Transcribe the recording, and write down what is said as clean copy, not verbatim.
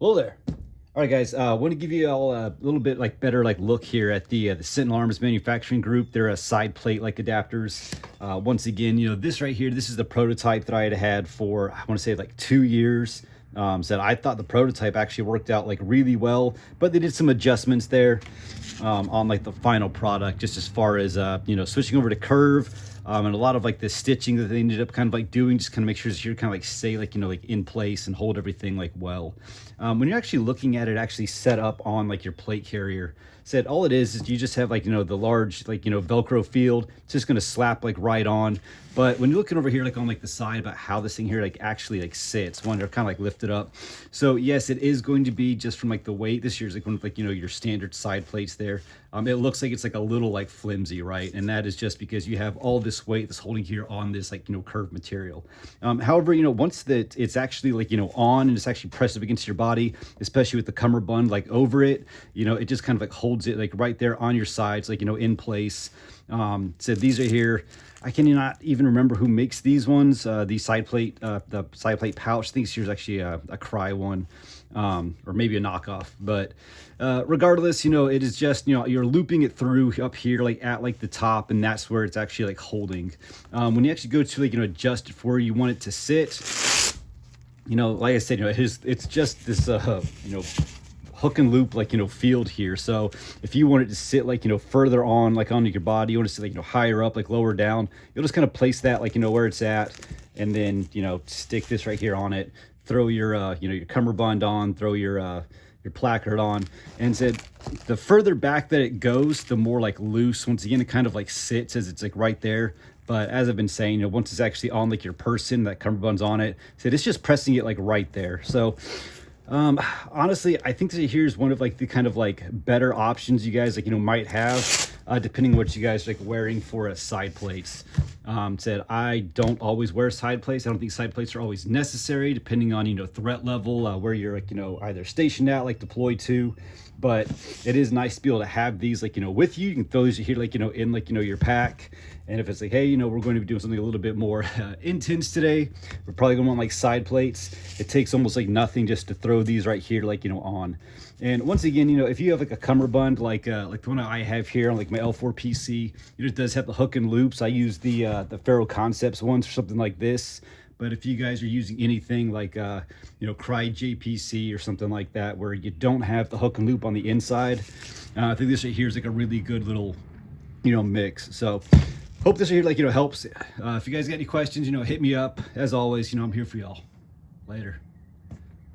Hello there. All right, guys. I want to give you all a little bit better look here at the Sentinel Arms Manufacturing Group. They're a side plate adapters. Once again, this right here, this is the prototype that I had for, I want to say 2 years. So I thought the prototype actually worked out really well, but they did some adjustments there on the final product, just as far as switching over to curve. And a lot of the stitching that they ended up doing, just make sure that you're stay in place and hold everything well. When you're actually looking at it actually set up on your plate carrier, said all it is you just have the large Velcro field. It's just going to slap right on. But when you're looking over here on the side about how this thing here actually sits, one, they're kind of lifted up. So yes, it is going to be just from the weight. This year's one of your standard side plates there. It looks like it's a little flimsy, right? And that is just because you have all this weight that's holding here on this curved material. However, once that it's actually on and it's actually pressed up against your body, especially with the cummerbund over it, it just kind of holds it right there on your sides, in place. So these are here. I cannot even remember who makes these ones. The side plate pouch. I think here's actually a Cry one, or maybe a knockoff. But regardless, it is just you're looping it through up here at the top, and that's where it's actually holding. When you actually go to adjust it for where you want it to sit, like I said, it's just this hook and loop field here. So if you want it to sit further on onto your body, you want it to sit higher up, lower down, you'll just kind of place that where it's at, and then stick this right here on it, throw your your cummerbund on, throw your placard on, and said the further back that it goes, the more loose, once again, it kind of sits as it's right there. But as I've been saying, once it's actually on your person, that cummerbund's on it, so it's just pressing it right there. So honestly, I think that here's one of the kind of better options you guys might have, depending on what you guys wearing for side plates. Said I don't always wear side plates. I don't think side plates are always necessary, depending on threat level, where you're either stationed at, deployed to. But it is nice to be able to have these with you. You can throw these here in your pack. And if it's hey, we're going to be doing something a little bit more intense today, we're probably gonna want side plates. It takes almost nothing just to throw these right here on. And once again, if you have a cummerbund like the one I have here on my L4 PC, it does have the hook and loops. I use the Faro Concepts ones or something like this. But if you guys are using anything Cry JPC or something like that, where you don't have the hook and loop on the inside, I think this right here is a really good little mix. So hope this right here helps. If you guys got any questions, hit me up. As always, I'm here for y'all. Later.